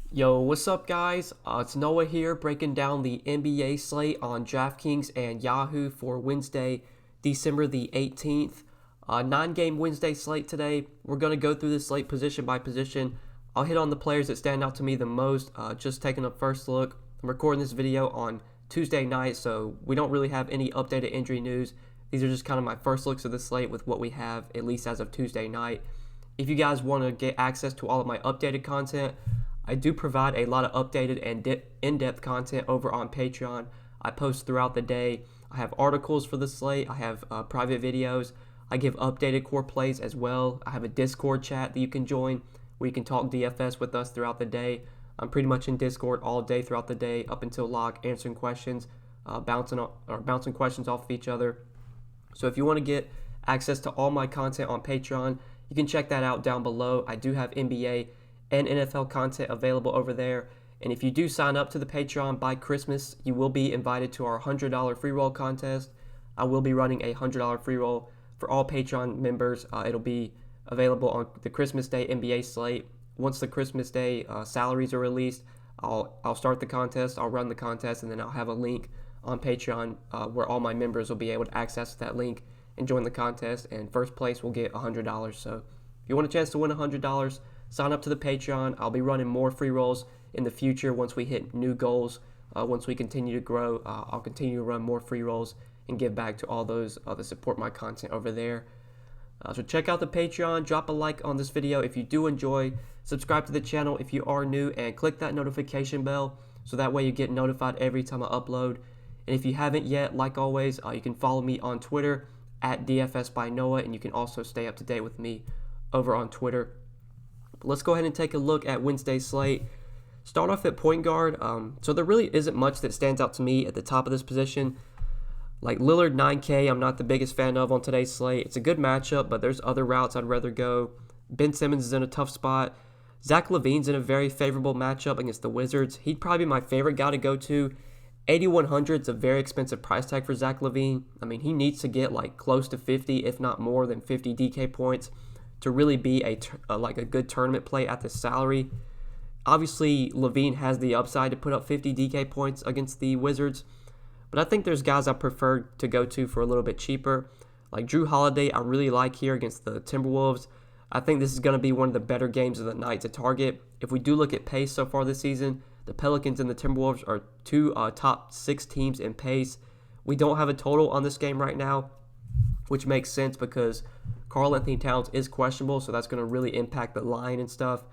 Yo, what's up, guys? It's Noah here breaking down the NBA slate on Draftkings and Yahoo for Wednesday, December the 18th. 9-game Wednesday slate today. We're going to go through this slate position by position. I'll hit on the players that stand out to me the most, just taking a first look. I'm recording this video on Tuesday night, so we don't really have any updated injury news. These are just kind of my first looks of the slate with what we have, at least as of Tuesday night. If you guys want to get access to all of my updated content, I do provide a lot of updated and in-depth content over on Patreon. I post throughout the day. I have articles for the slate. I have private videos. I give updated core plays as well. I have a Discord chat that you can join where you can talk DFS with us throughout the day. I'm pretty much in Discord all day throughout the day up until lock, answering questions, bouncing questions off of each other. So if you want to get access to all my content on Patreon, you can check that out down below. I do have NBA and NFL content available over there. And if you do sign up to the Patreon by Christmas, you will be invited to our $100 free roll contest. I will be running a $100 free roll for all Patreon members. It'll be available on the Christmas Day NBA slate. Once the Christmas Day salaries are released, I'll start the contest, I'll run the contest, and then I'll have a link on Patreon where all my members will be able to access that link and join the contest. And first place will get $100. So if you want a chance to win $100, sign up to the Patreon. I'll be running more free rolls in the future once we hit new goals. Once we continue to grow, I'll continue to run more free rolls and give back to all those that support my content over there. So check out the Patreon. Drop a like on this video if you do enjoy. Subscribe to the channel if you are new, and click that notification bell so that way you get notified every time I upload. And if you haven't yet, like always, you can follow me on Twitter at DFS by Noah, and you can also stay up to date with me over on Twitter. But let's go ahead and take a look at Wednesday's slate. Start off at point guard. So there really isn't much that stands out to me at the top of this position. Like Lillard 9K, I'm not the biggest fan of on today's slate. It's a good matchup, but there's other routes I'd rather go. Ben Simmons is in a tough spot. Zach LaVine's in a very favorable matchup against the Wizards. He'd probably be my favorite guy to go to. 8,100 is a very expensive price tag for Zach LaVine. I mean, he needs to get like close to 50, if not more than 50 DK points to really be a good tournament play at this salary. Obviously, LaVine has the upside to put up 50 DK points against the Wizards, but I think there's guys I prefer to go to for a little bit cheaper. Like Drew Holiday, I really like here against the Timberwolves. I think this is going to be one of the better games of the night to target. If we do look at pace so far this season, the Pelicans and the Timberwolves are two top 6 teams in pace. We don't have a total on this game right now, which makes sense because Karl-Anthony Towns is questionable, so that's going to really impact the line and stuff.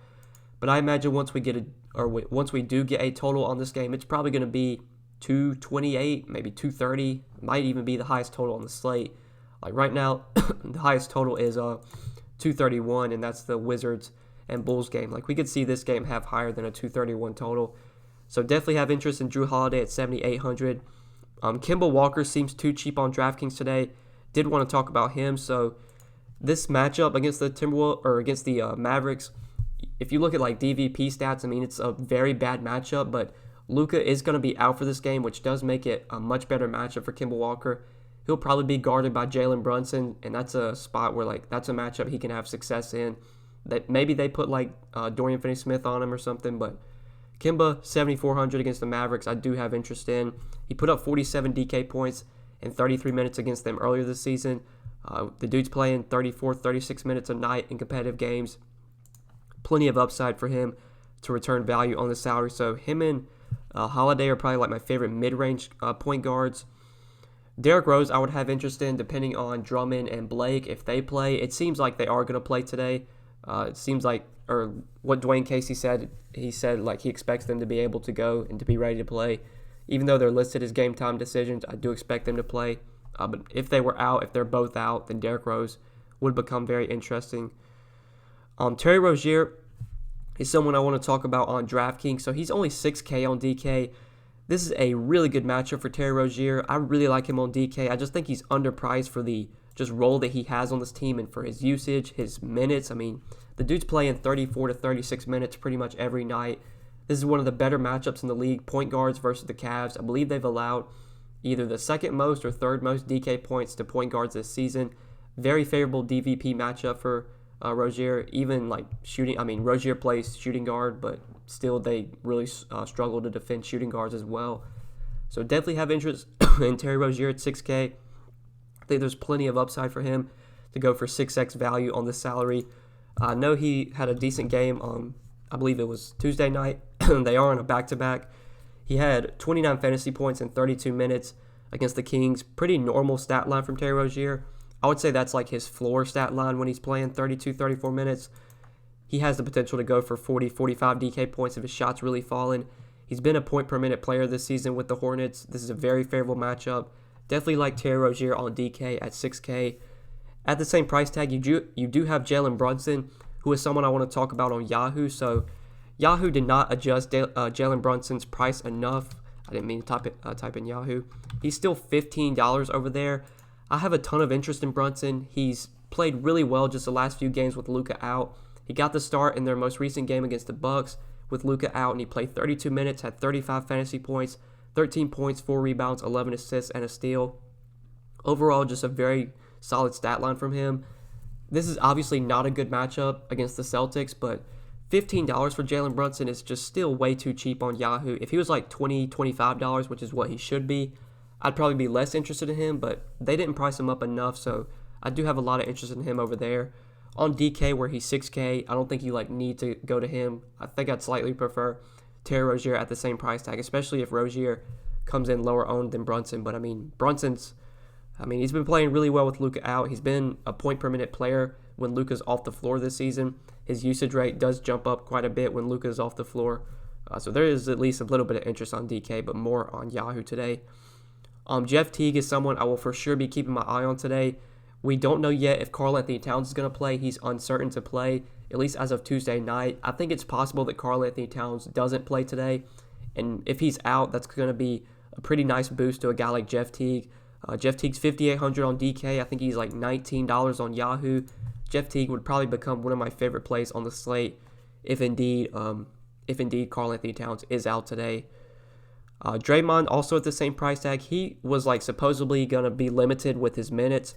But I imagine once we do get a total on this game, it's probably going to be 228, maybe 230. Might even be the highest total on the slate. Like right now, the highest total is 231, and that's the Wizards and Bulls game. Like we could see this game have higher than a 231 total. So definitely have interest in Drew Holiday at 7,800. Kemba Walker seems too cheap on DraftKings today. Did want to talk about him. So this matchup against the against the Mavericks, if you look at like DVP stats, I mean it's a very bad matchup, but Luka is going to be out for this game, which does make it a much better matchup for Kemba Walker. He'll probably be guarded by Jalen Brunson, and that's a spot where that's a matchup he can have success in. That maybe they put like Dorian Finney-Smith on him or something, but Kemba 7,400 against the Mavericks, I do have interest in. He put up 47 DK points in 33 minutes against them earlier this season. The dude's playing 34, 36 minutes a night in competitive games. Plenty of upside for him to return value on the salary. So him and Holiday are probably like my favorite mid-range point guards. Derrick Rose, I would have interest in depending on Drummond and Blake if they play. It seems like they are going to play today. It seems like, or what Dwayne Casey said, he said like he expects them to be able to go and to be ready to play. Even though they're listed as game time decisions, I do expect them to play. But if they were out, if they're both out, then Derrick Rose would become very interesting. Terry Rozier is someone I want to talk about on DraftKings. So he's only 6K on DK. This is a really good matchup for Terry Rozier. I really like him on DK. I just think he's underpriced for the just role that he has on this team and for his usage, his minutes. I mean, the dude's playing 34 to 36 minutes pretty much every night. This is one of the better matchups in the league, point guards versus the Cavs. I believe they've allowed either the second most or third most DK points to point guards this season. Very favorable DVP matchup for Rozier. Even like shooting, I mean, Rozier plays shooting guard, but still they really struggle to defend shooting guards as well. So definitely have interest in Terry Rozier at 6K. I think there's plenty of upside for him to go for 6x value on this salary. I know he had a decent game on, I believe it was Tuesday night. They are on a back-to-back. He had 29 fantasy points in 32 minutes against the Kings. Pretty normal stat line from Terry Rozier. I would say that's like his floor stat line when he's playing 32, 34 minutes. He has the potential to go for 40, 45 DK points if his shot's really falling. He's been a point-per-minute player this season with the Hornets. This is a very favorable matchup. Definitely like Terry Rozier on DK at 6K. At the same price tag, you do have Jalen Brunson, who is someone I want to talk about on Yahoo. So Yahoo did not adjust Jalen Brunson's price enough. I didn't mean to type in Yahoo. He's still $15 over there. I have a ton of interest in Brunson. He's played really well just the last few games with Luka out. He got the start in their most recent game against the Bucks with Luka out, and he played 32 minutes, had 35 fantasy points, 13 points, 4 rebounds, 11 assists, and a steal. Overall, just a very solid stat line from him. This is obviously not a good matchup against the Celtics, but $15 for Jalen Brunson is just still way too cheap on Yahoo. If he was like $20, $25, which is what he should be, I'd probably be less interested in him, but they didn't price him up enough, so I do have a lot of interest in him over there. On DK, where he's 6K, I don't think you need to go to him. I think I'd slightly prefer Terry Rozier at the same price tag, especially if Rozier comes in lower owned than Brunson. But he's been playing really well with Luka out. He's been a point per minute player when Luka's off the floor this season. His usage rate does jump up quite a bit when Luka's off the floor. So there is at least a little bit of interest on DK, but more on Yahoo today. Jeff Teague is someone I will for sure be keeping my eye on today. We don't know yet if Karl-Anthony Towns is going to play. He's uncertain to play, at least as of Tuesday night. I think it's possible that Karl-Anthony Towns doesn't play today. And if he's out, that's going to be a pretty nice boost to a guy like Jeff Teague. Jeff Teague's $5,800 on DK. I think he's like $19 on Yahoo. Jeff Teague would probably become one of my favorite plays on the slate if indeed Karl-Anthony Towns is out today. Draymond also at the same price tag. He was supposedly going to be limited with his minutes,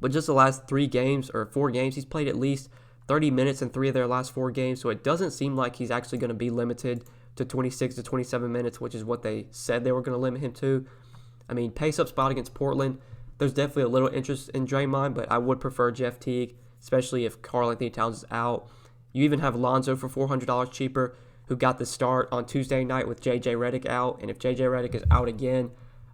but just the last 4 games, he's played at least 30 minutes in 3 of their last 4 games, so it doesn't seem like he's actually going to be limited to 26 to 27 minutes, which is what they said they were going to limit him to. Pace-up spot against Portland, there's definitely a little interest in Draymond, but I would prefer Jeff Teague, especially if Karl-Anthony Towns is out. You even have Lonzo for $400 cheaper, who got the start on Tuesday night with J.J. Redick out, and if J.J. Redick is out again,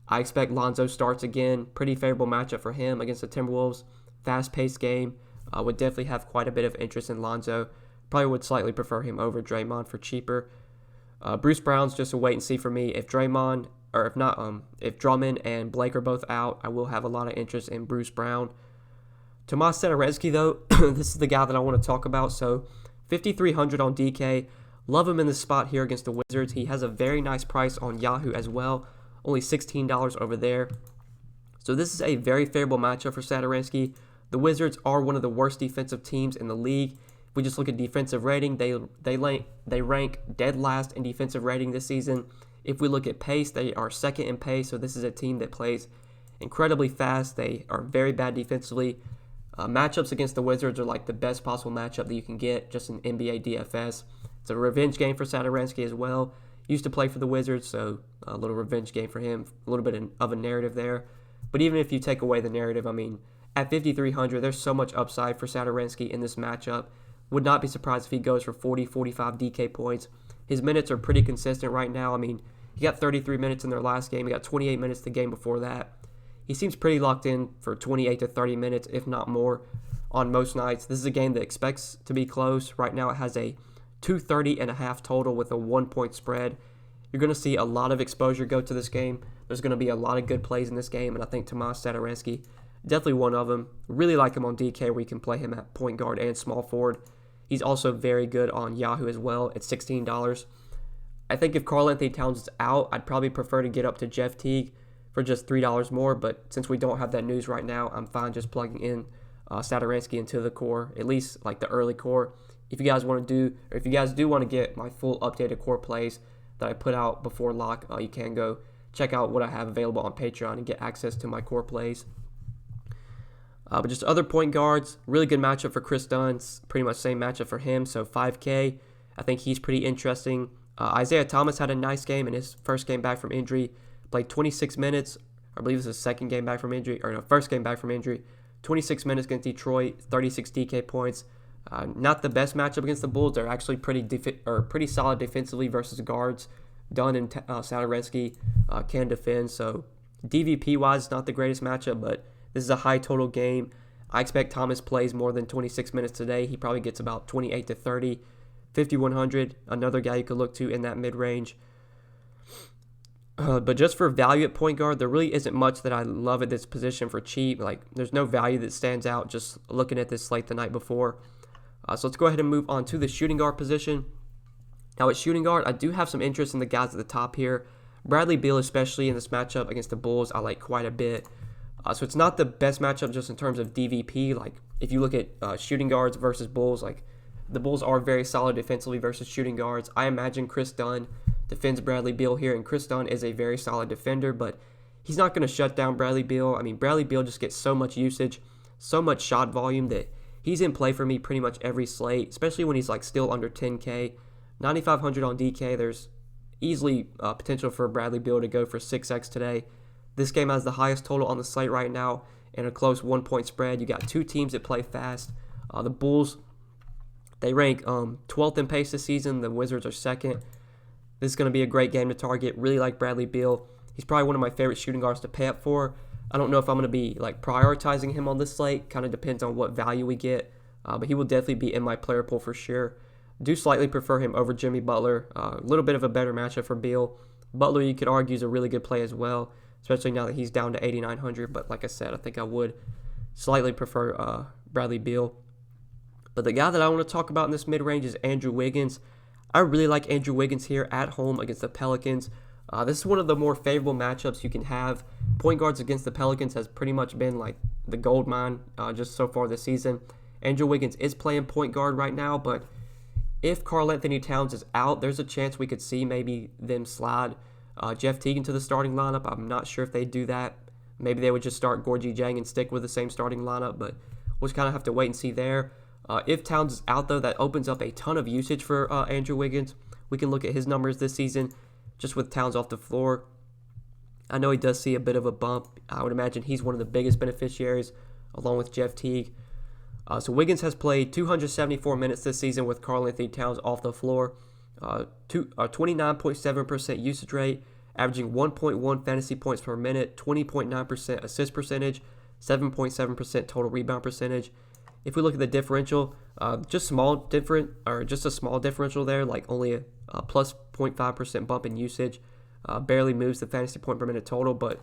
I expect Lonzo starts again. Pretty favorable matchup for him against the Timberwolves. Fast-paced game. Would definitely have quite a bit of interest in Lonzo. Probably would slightly prefer him over Draymond for cheaper. Bruce Brown's just a wait and see for me. If Drummond and Blake are both out, I will have a lot of interest in Bruce Brown. Tomas Satoransky, though, this is the guy that I want to talk about. So $5,300 on DK. Love him in this spot here against the Wizards. He has a very nice price on Yahoo as well. Only $16 over there. So this is a very favorable matchup for Satoransky. The Wizards are one of the worst defensive teams in the league. If we just look at defensive rating, they rank dead last in defensive rating this season. If we look at pace, they are second in pace. So this is a team that plays incredibly fast. They are very bad defensively. Matchups against the Wizards are the best possible matchup that you can get just in NBA DFS. It's a revenge game for Satoransky as well. Used to play for the Wizards, so a little revenge game for him. A little bit of a narrative there. But even if you take away the narrative, at $5,300, there's so much upside for Satoransky in this matchup. Would not be surprised if he goes for 40, 45 DK points. His minutes are pretty consistent right now. He got 33 minutes in their last game. He got 28 minutes the game before that. He seems pretty locked in for 28 to 30 minutes, if not more, on most nights. This is a game that expects to be close. Right now it has a 230.5 total with a 1-point spread. You're going to see a lot of exposure go to this game. There's going to be a lot of good plays in this game, and I think Tomas Satoransky, definitely one of them. Really like him on DK, where you can play him at point guard and small forward. He's also very good on Yahoo as well at $16. I think if Karl-Anthony Towns is out, I'd probably prefer to get up to Jeff Teague for just $3 more, but since we don't have that news right now, I'm fine just plugging in Satoransky into the core, at least the early core. If you guys do want to get my full updated core plays that I put out before lock, you can go check out what I have available on Patreon and get access to my core plays. But just other point guards, really good matchup for Chris Dunn. It's pretty much same matchup for him, so 5K. I think he's pretty interesting. Isaiah Thomas had a nice game in his first game back from injury. Played 26 minutes. I believe it's his second game back from injury, or no, first game back from injury. 26 minutes against Detroit, 36 DK points. Not the best matchup against the Bulls. They're actually pretty solid defensively versus guards. Dunn and Satoransky can defend, so DVP-wise, it's not the greatest matchup, but this is a high total game. I expect Thomas plays more than 26 minutes today. He probably gets about 28 to 30. 5,100, another guy you could look to in that mid-range. But just for value at point guard, there really isn't much that I love at this position for cheap. Like, there's no value that stands out just looking at this slate the night before. So let's go ahead and move on to the shooting guard position. Now at shooting guard, I do have some interest in the guys at the top here. Bradley Beal, especially in this matchup against the Bulls, I like quite a bit. So it's not the best matchup just in terms of DVP. Like, if you look at shooting guards versus Bulls, like, the Bulls are very solid defensively versus shooting guards. I imagine Chris Dunn defends Bradley Beal here, and Chris Dunn is a very solid defender, but he's not going to shut down Bradley Beal. I mean, Bradley Beal just gets so much usage, so much shot volume that he's in play for me pretty much every slate, especially when he's like still under 10K. 9,500 on DK, there's easily potential for Bradley Beal to go for 6X today. This game has the highest total on the slate right now and a close 1-point spread. You got two teams that play fast. The Bulls, they rank 12th in pace this season. The Wizards are second. This is going to be a great game to target. Really like Bradley Beal. He's probably one of my favorite shooting guards to pay up for. I don't know if I'm going to be like prioritizing him on this slate. Kind of depends on what value we get. But he will definitely be in my player pool for sure. Do slightly prefer him over Jimmy Butler. A little bit of a better matchup for Beal. Butler, you could argue, is a really good play as well, especially now that he's down to 8,900. But like I said, I think I would slightly prefer Bradley Beal. But the guy that I want to talk about in this mid-range is Andrew Wiggins. I really like Andrew Wiggins here at home against the Pelicans. This is one of the more favorable matchups you can have. Point guards against the Pelicans has pretty much been like the gold mine just so far this season. Andrew Wiggins is playing point guard right now, but if Karl-Anthony Towns is out, there's a chance we could see maybe them slide Jeff Teague into the starting lineup. I'm not sure if they do that. Maybe they would just start Gorgui Dieng and stick with the same starting lineup, but we'll just kind of have to wait and see there. If Towns is out, though, that opens up a ton of usage for Andrew Wiggins. We can look at his numbers this season just with Towns off the floor. I know he does see a bit of a bump. I would imagine he's one of the biggest beneficiaries along with Jeff Teague. So Wiggins has played 274 minutes this season with Karl-Anthony Towns off the floor. 29.7% usage rate, averaging 1.1 fantasy points per minute, 20.9% assist percentage, 7.7% total rebound percentage. If we look at the differential, just a small differential there, like only a plus 0.5% bump in usage. Barely moves the fantasy point per minute total, but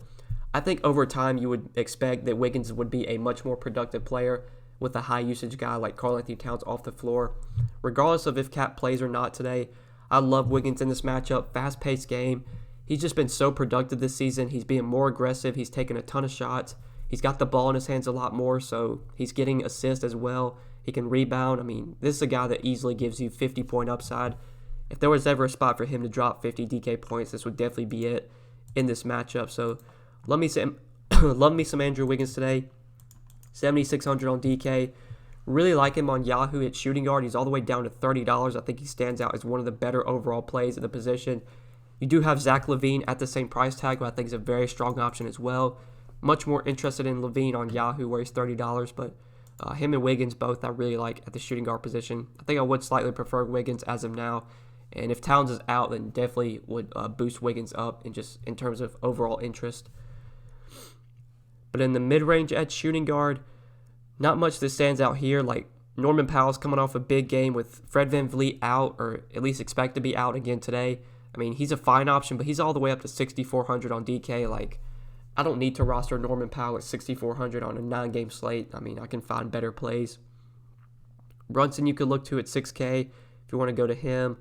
I think over time you would expect that Wiggins would be a much more productive player with a high usage guy like Karl-Anthony Towns off the floor. Regardless of if Cat plays or not today, I love Wiggins in this matchup. Fast-paced game. He's just been so productive this season. He's being more aggressive. He's taking a ton of shots. He's got the ball in his hands a lot more, so he's getting assists as well. He can rebound. I mean, this is a guy that easily gives you 50-point upside. If there was ever a spot for him to drop 50 DK points, this would definitely be it in this matchup. So love me some Andrew Wiggins today. 7,600 on DK. Really like him on Yahoo at shooting guard. He's all the way down to $30. I think he stands out as one of the better overall plays at the position. You do have Zach LaVine at the same price tag, who I think is a very strong option as well. Much more interested in LaVine on Yahoo, where he's $30, but him and Wiggins both I really like at the shooting guard position. I think I would slightly prefer Wiggins as of now. And if Towns is out, then definitely would boost Wiggins up in terms of overall interest. But in the mid-range at shooting guard, not much that stands out here. Like Norman Powell's coming off a big game with Fred VanVleet out, or at least expect to be out again today. I mean, he's a fine option, but he's all the way up to 6,400 on DK. Like, I don't need to roster Norman Powell at 6,400 on a 9-game slate. I mean, I can find better plays. Brunson you could look to at 6K if you want to go to him.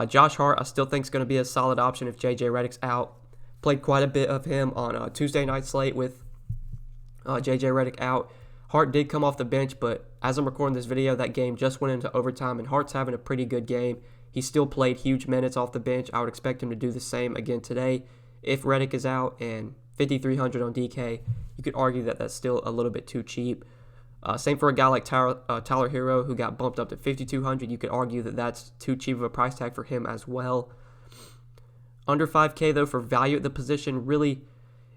Josh Hart I still think is going to be a solid option if JJ Redick's out. Played quite a bit of him on a Tuesday night slate with JJ Redick out. Hart did come off the bench, but as I'm recording this video, that game just went into overtime, and Hart's having a pretty good game. He still played huge minutes off the bench. I would expect him to do the same again today if Redick is out, and 5,300 on DK. You could argue that that's still a little bit too cheap. Same for a guy like Tyler Hero, who got bumped up to 5,200. You could argue that that's too cheap of a price tag for him as well. Under 5K, though, for value at the position, really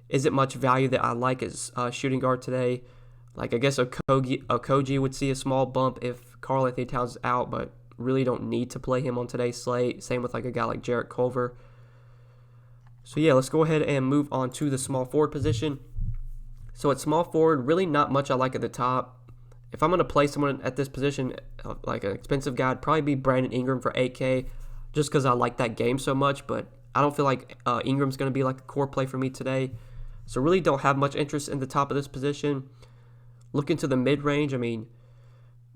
isn't much value that I like as shooting guard today. Like, I guess Okogie would see a small bump if Karl-Anthony Towns is out, but really don't need to play him on today's slate. Same with like a guy like Jarrett Culver. So yeah, let's go ahead and move on to the small forward position. So at small forward, really not much I like at the top. If I'm going to play someone at this position, like an expensive guy, it'd probably be Brandon Ingram for 8K, just because I like that game so much, but I don't feel like Ingram's going to be like a core play for me today. So really don't have much interest in the top of this position. Looking to the mid-range, I mean,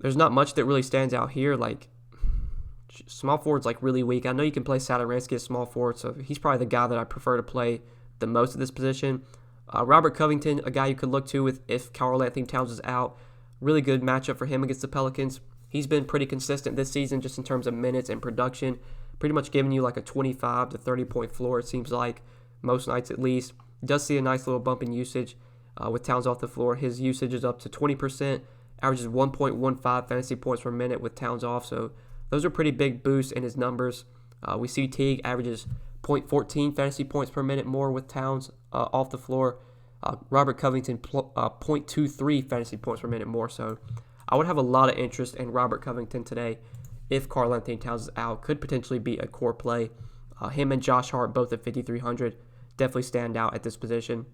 there's not much that really stands out here. Like, small forward's like really weak. I know you can play Satoransky as small forward, so he's probably the guy that I prefer to play the most at this position. Robert Covington, a guy you could look to if Karl-Anthony Towns is out. Really good matchup for him against the Pelicans. He's been pretty consistent this season just in terms of minutes and production. Pretty much giving you like a 25 to 30 point floor, it seems like, most nights at least. Does see a nice little bump in usage with Towns off the floor. His usage is up to 20%, averages 1.15 fantasy points per minute with Towns off, so those are pretty big boosts in his numbers. We see Teague averages 0.14 fantasy points per minute more with Towns off the floor. Robert Covington 0.23 fantasy points per minute more. So I would have a lot of interest in Robert Covington today if Karl-Anthony Towns is out. Could potentially be a core play. Him and Josh Hart both at 5,300 definitely stand out at this position.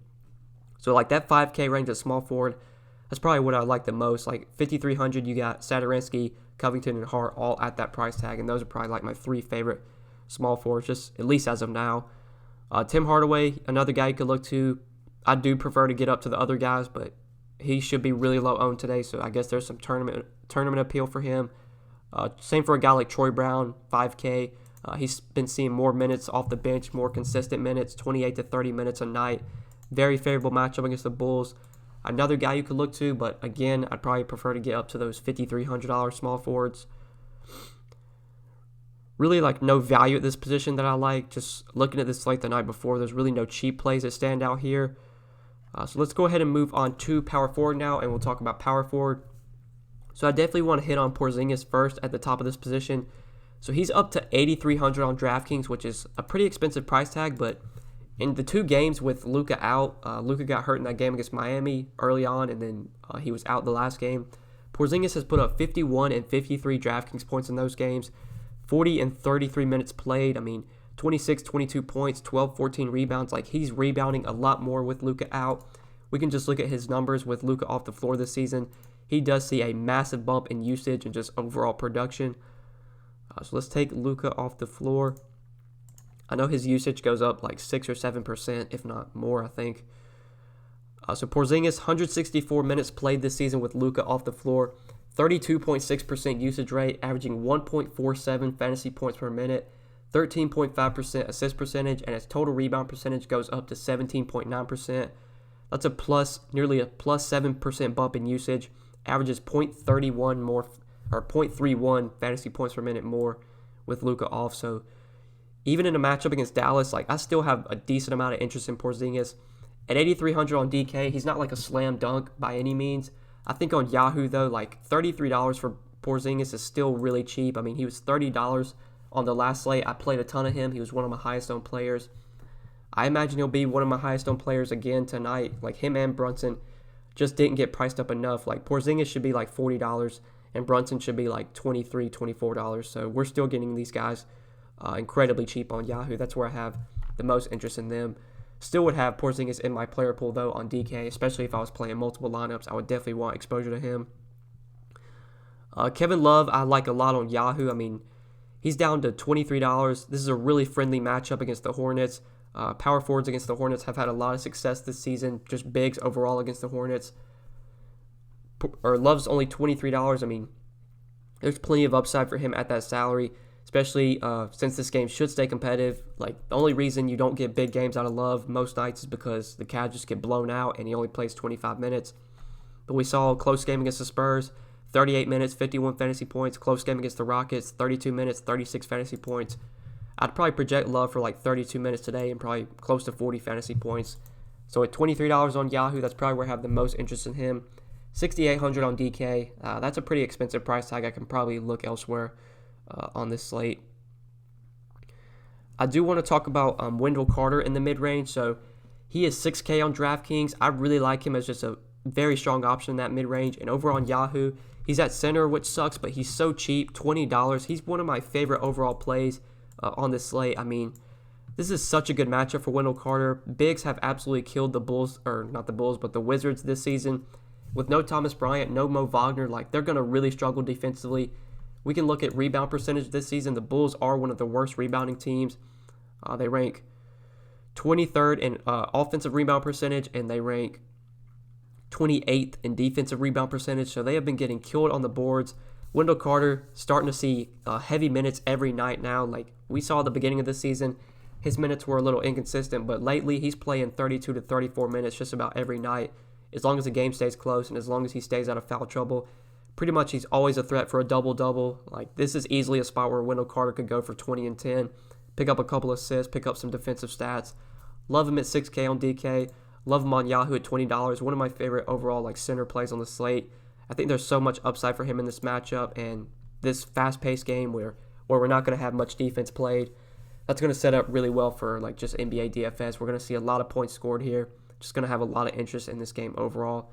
So like that 5K range at small forward, that's probably what I like the most. Like 5,300, you got Satoransky, Covington, and Hart all at that price tag, and those are probably like my three favorite small forwards, just at least as of now. Tim Hardaway, another guy you could look to. I do prefer to get up to the other guys, but he should be really low owned today, so I guess there's some tournament appeal for him. Same for a guy like Troy Brown, 5K. He's been seeing more minutes off the bench, more consistent minutes, 28 to 30 minutes a night. Very favorable matchup against the Bulls. Another guy you could look to, but again, I'd probably prefer to get up to those $5,300 small forwards. Really like no value at this position that I like. Just looking at this slate the night before, there's really no cheap plays that stand out here. So let's go ahead and move on to power forward now, and we'll talk about power forward. So I definitely want to hit on Porzingis first at the top of this position. So he's up to 8,300 on Draftkings, which is a pretty expensive price tag, but in the two games with Luka out, Luka got hurt in that game against Miami early on, and then he was out the last game. Porzingis has put up 51 and 53 Draftkings points in those games, 40 and 33 minutes played. I mean, 26, 22 points, 12, 14 rebounds. Like, he's rebounding a lot more with Luka out. We can just look at his numbers with Luka off the floor this season. He does see a massive bump in usage and just overall production. So let's take Luka off the floor. I know his usage goes up like 6 or 7%, if not more, I think. So Porzingis, 164 minutes played this season with Luka off the floor. 32.6% usage rate, averaging 1.47 fantasy points per minute. 13.5% assist percentage, and his total rebound percentage goes up to 17.9%. That's nearly a plus 7% bump in usage. Averages 0.31 more, or 0.31 fantasy points per minute more with Luka off. So even in a matchup against Dallas, like, I still have a decent amount of interest in Porzingis. At 8,300 on DK, he's not like a slam dunk by any means. I think on Yahoo, though, like $33 for Porzingis is still really cheap. I mean, he was $30 on the last slate. I played a ton of him. He was one of my highest owned players. I imagine he'll be one of my highest owned players again tonight. Like, him and Brunson just didn't get priced up enough. Like, Porzingis should be like $40, and Brunson should be like $23, $24. So we're still getting these guys incredibly cheap on Yahoo. That's where I have the most interest in them. Still would have Porzingis in my player pool, though, on DK, especially if I was playing multiple lineups. I would definitely want exposure to him. Kevin Love, I like a lot on Yahoo. I mean, he's down to $23. This is a really friendly matchup against the Hornets. Power forwards against the Hornets have had a lot of success this season, just bigs overall against the Hornets. Love's only $23. I mean, there's plenty of upside for him at that salary, especially since this game should stay competitive. Like, the only reason you don't get big games out of Love most nights is because the Cavs just get blown out and he only plays 25 minutes. But we saw a close game against the Spurs, 38 minutes, 51 fantasy points. Close game against the Rockets, 32 minutes, 36 fantasy points. I'd probably project Love for like 32 minutes today and probably close to 40 fantasy points. So at $23 on Yahoo, that's probably where I have the most interest in him. 6,800 on DK. That's a pretty expensive price tag. I can probably look elsewhere on this slate. I do want to talk about Wendell Carter in the mid-range. So he is 6K on DraftKings. I really like him as just a very strong option in that mid-range. And over on Yahoo, he's at center, which sucks, but he's so cheap, $20. He's one of my favorite overall plays on this slate. I mean, this is such a good matchup for Wendell Carter. Bigs have absolutely killed the Bulls, or not the Bulls, but the Wizards this season. With no Thomas Bryant, no Mo Wagner, like they're going to really struggle defensively. We can look at rebound percentage this season. The Bulls are one of the worst rebounding teams. They rank 23rd in offensive rebound percentage, and they rank 28th in defensive rebound percentage. So they have been getting killed on the boards. Wendell Carter starting to see heavy minutes every night now. Like we saw at the beginning of the season, his minutes were a little inconsistent, but lately he's playing 32 to 34 minutes just about every night. As long as the game stays close and as long as he stays out of foul trouble, pretty much he's always a threat for a double-double. Like this is easily a spot where Wendell Carter could go for 20 and 10, pick up a couple assists, pick up some defensive stats. Love him at 6K on DK. Love him on Yahoo at $20. One of my favorite overall like center plays on the slate. I think there's so much upside for him in this matchup and this fast-paced game where we're not going to have much defense played. That's going to set up really well for like just NBA DFS. We're going to see a lot of points scored here. Just going to have a lot of interest in this game overall.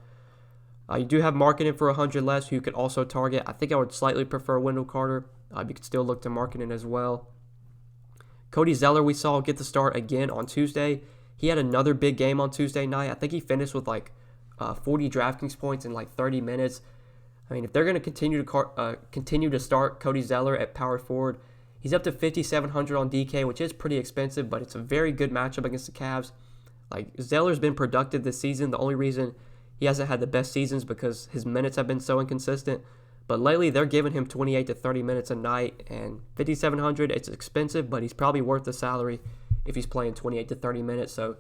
You do have Markkanen for 100 less, who you could also target. I think I would slightly prefer Wendell Carter. You could still look to Markkanen as well. Cody Zeller we saw get the start again on Tuesday. He had another big game on Tuesday night. I think he finished with like 40 DraftKings points in like 30 minutes. I mean, if they're going to continue to start Cody Zeller at power forward, he's up to 5,700 on DK, which is pretty expensive, but it's a very good matchup against the Cavs. Like, Zeller's been productive this season. The only reason he hasn't had the best seasons because his minutes have been so inconsistent. But lately, they're giving him 28 to 30 minutes a night, and 5,700, it's expensive, but he's probably worth the salary if he's playing 28 to 30 minutes. So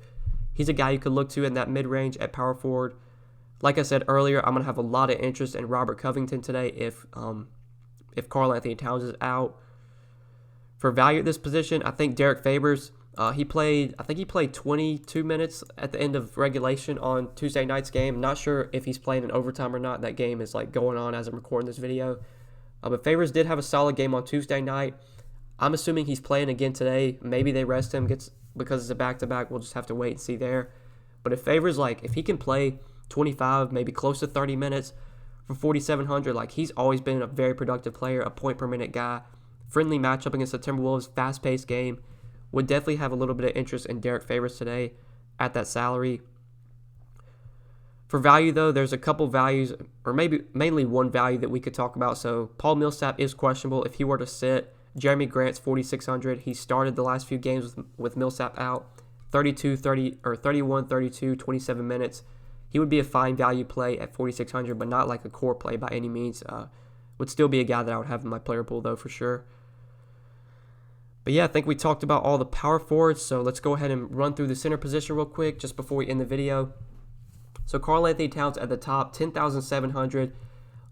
he's a guy you could look to in that mid-range at power forward. Like I said earlier, I'm going to have a lot of interest in Robert Covington today if Karl Anthony Towns is out. For value at this position, I think Derek Favors, he played 22 minutes at the end of regulation on Tuesday night's game. Not sure if he's playing in overtime or not. That game is like going on as I'm recording this video. But Favors did have a solid game on Tuesday night. I'm assuming he's playing again today. Maybe they rest him because it's a back-to-back. We'll just have to wait and see there. But if Favors, if he can play 25, maybe close to 30 minutes for 4,700, he's always been a very productive player, a point-per-minute guy. Friendly matchup against the Timberwolves, fast-paced game. Would definitely have a little bit of interest in Derek Favors today at that salary. For value, though, there's a couple values, or maybe mainly one value that we could talk about. So Paul Millsap is questionable. If he were to sit, Jeremy Grant's 4,600. He started the last few games with Millsap out, 31, 32, 27 minutes. He would be a fine value play at 4,600, but not like a core play by any means. Would still be a guy that I would have in my player pool, though, for sure. But yeah, I think we talked about all the power forwards, so let's go ahead and run through the center position real quick just before we end the video. So Karl Anthony Towns at the top, 10,700.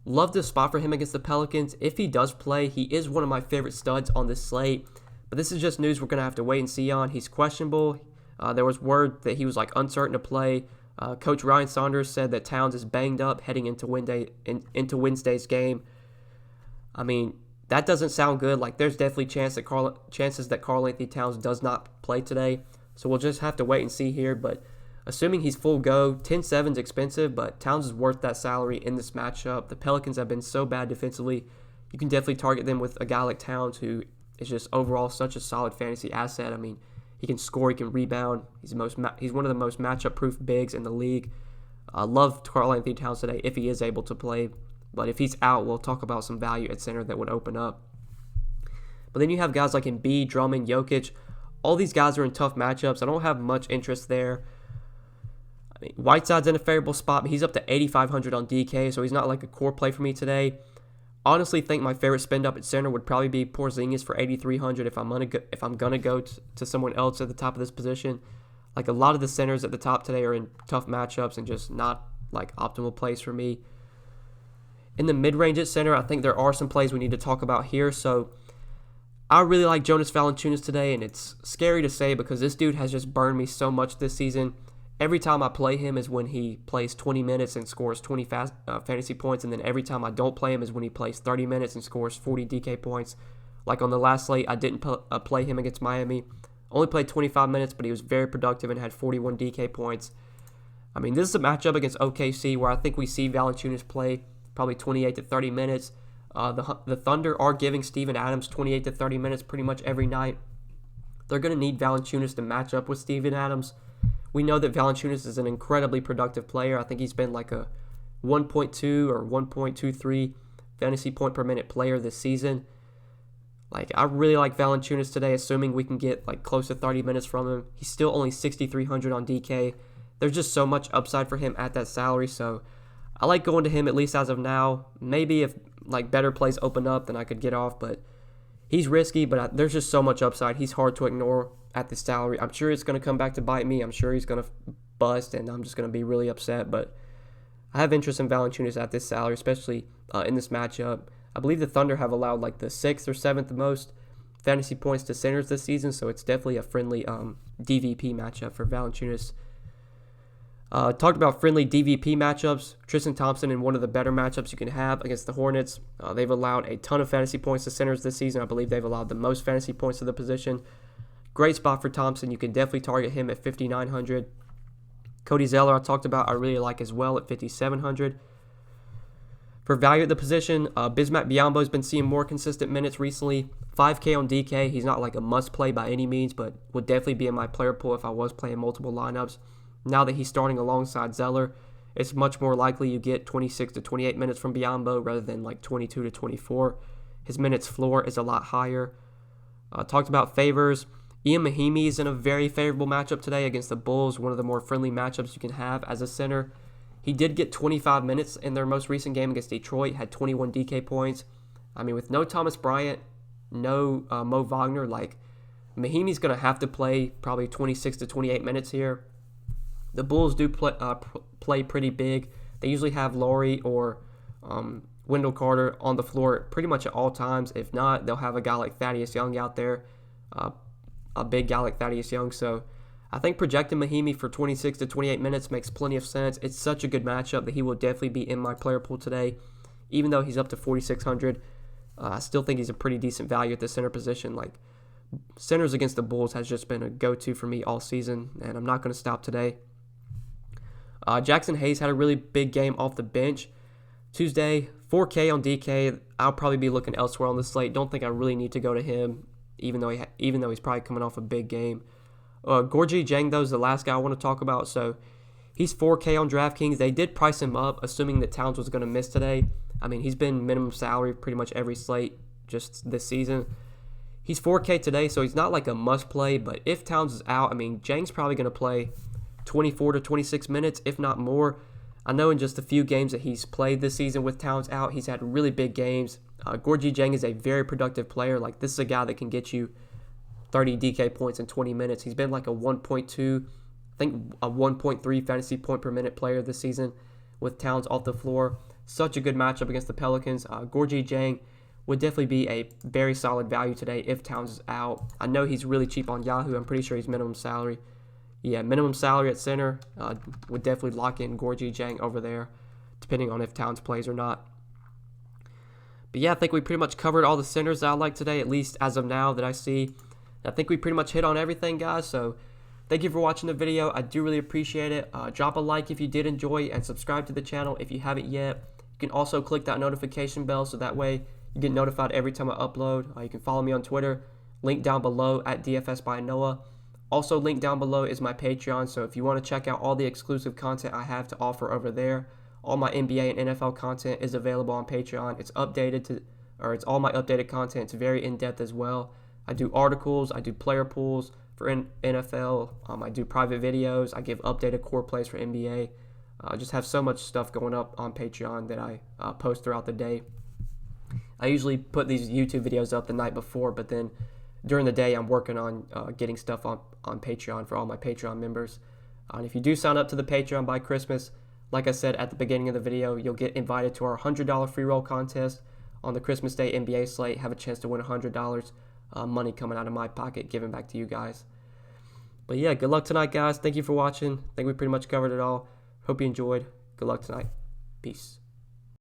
Love the spot for him against the Pelicans. If he does play, he is one of my favorite studs on this slate. But this is just news we're going to have to wait and see on. He's questionable. There was word that he was uncertain to play. Coach Ryan Saunders said that Towns is banged up heading into Wednesday's game. I mean, that doesn't sound good. There's definitely chances that Karl Anthony Towns does not play today. So we'll just have to wait and see here. But assuming he's full go, 10-7 is expensive, but Towns is worth that salary in this matchup. The Pelicans have been so bad defensively. You can definitely target them with a guy like Towns, who is just overall such a solid fantasy asset. I mean, he can score, he can rebound. He's one of the most matchup-proof bigs in the league. I love Karl Anthony Towns today if he is able to play. But if he's out, we'll talk about some value at center that would open up. But then you have guys like Embiid, Drummond, Jokic. All these guys are in tough matchups. I don't have much interest there. I mean, Whiteside's in a favorable spot, but he's up to 8,500 on DK, so he's not like a core play for me today. Honestly, think my favorite spend up at center would probably be Porzingis for 8,300 if I'm gonna go to someone else at the top of this position. A lot of the centers at the top today are in tough matchups and just not optimal plays for me. In the mid-range at center, I think there are some plays we need to talk about here. So I really like Jonas Valanciunas today, and it's scary to say because this dude has just burned me so much this season. every time I play him is when he plays 20 minutes and scores 20 fantasy points, and then every time I don't play him is when he plays 30 minutes and scores 40 DK points. Like on the last slate, I didn't play him against Miami. Only played 25 minutes, but he was very productive and had 41 DK points. I mean, this is a matchup against OKC where I think we see Valanciunas play probably 28 to 30 minutes. The Thunder are giving Steven Adams 28 to 30 minutes pretty much every night. They're going to need Valanciunas to match up with Steven Adams. We know that Valanciunas is an incredibly productive player. I think he's been like a 1.2 or 1.23 fantasy point per minute player this season. Like, I really like Valanciunas today, assuming we can get like close to 30 minutes from him. He's still only 6,300 on DK. There's just so much upside for him at that salary, so I like going to him at least as of now. Maybe if like better plays open up, then I could get off, but he's risky, but there's just so much upside. He's hard to ignore at this salary. I'm sure it's going to come back to bite me. I'm sure he's going to bust, and I'm just going to be really upset, but I have interest in Valanciunas at this salary, especially in this matchup. I believe the Thunder have allowed like the 6th or 7th most fantasy points to centers this season, so it's definitely a friendly DVP matchup for Valanciunas. Talked about friendly DVP matchups. Tristan Thompson in one of the better matchups you can have against the Hornets. They've allowed a ton of fantasy points to centers this season. I believe they've allowed the most fantasy points to the position. Great spot for Thompson. You can definitely target him at 5,900. Cody Zeller I talked about I really like as well at 5,700. For value at the position, Bismack Biyombo has been seeing more consistent minutes recently. 5K on DK. He's not like a must-play by any means, but would definitely be in my player pool if I was playing multiple lineups. Now that he's starting alongside Zeller, it's much more likely you get 26 to 28 minutes from Biyombo rather than like 22 to 24. His minutes floor is a lot higher. Talked about favors. Ian Mahinmi is in a very favorable matchup today against the Bulls, one of the more friendly matchups you can have as a center. He did get 25 minutes in their most recent game against Detroit, had 21 DK points. I mean, with no Thomas Bryant, no Mo Wagner, like Mahinmi's going to have to play probably 26 to 28 minutes here. The Bulls do play pretty big. They usually have Laurie or Wendell Carter on the floor pretty much at all times. If not, they'll have a guy like Thaddeus Young out there, a big guy like Thaddeus Young. So I think projecting Mahinmi for 26 to 28 minutes makes plenty of sense. It's such a good matchup that he will definitely be in my player pool today. Even though he's up to 4,600, I still think he's a pretty decent value at the center position. Like, centers against the Bulls has just been a go-to for me all season, and I'm not going to stop today. Jackson Hayes had a really big game off the bench Tuesday. 4K on DK. I'll probably be looking elsewhere on the slate. Don't think I really need to go to him, even though he's probably coming off a big game. Gorgie Dieng, though, is the last guy I want to talk about. So he's 4K on Draftkings. They did price him up, assuming that Towns was going to miss today. I mean, he's been minimum salary pretty much every slate just this season. He's 4K today, so he's not like a must-play. But if Towns is out, I mean, Dieng's probably going to play 24 to 26 minutes, if not more. I know in just a few games that he's played this season with Towns out, he's had really big games. Gorgie Dieng is a very productive player. Like, this is a guy that can get you 30 DK points in 20 minutes. He's been like a 1.2, I think a 1.3 fantasy point per minute player this season with Towns off the floor. Such a good matchup against the Pelicans. Gorgie Dieng would definitely be a very solid value today if Towns is out. I know he's really cheap on Yahoo. I'm pretty sure he's minimum salary. Yeah, minimum salary at center. Would definitely lock in Gorgie Dieng over there, depending on if Towns plays or not. But yeah, I think we pretty much covered all the centers that I like today, at least as of now that I see. I think we pretty much hit on everything, guys. So thank you for watching the video. I do really appreciate it. Drop a like if you did enjoy, and subscribe to the channel if you haven't yet. You can also click that notification bell so that way you get notified every time I upload. You can follow me on Twitter. Link down below at DFS by Noah. Also, link down below is my Patreon, so if you want to check out all the exclusive content I have to offer over there, all my NBA and NFL content is available on Patreon. It's it's all my updated content. It's very in-depth as well. I do articles, I do player pools for NFL, I do private videos, I give updated core plays for NBA. I just have so much stuff going up on Patreon that I post throughout the day. I usually put these YouTube videos up the night before, but then during the day I'm working on getting stuff on Patreon for all my Patreon members. And if you do sign up to the Patreon by Christmas, like I said at the beginning of the video, you'll get invited to our $100 free roll contest on the Christmas Day NBA slate. Have a chance to win $100 money coming out of my pocket, giving back to you guys. But yeah, good luck tonight, guys. Thank you for watching. I think we pretty much covered it all. Hope you enjoyed. Good luck tonight. Peace.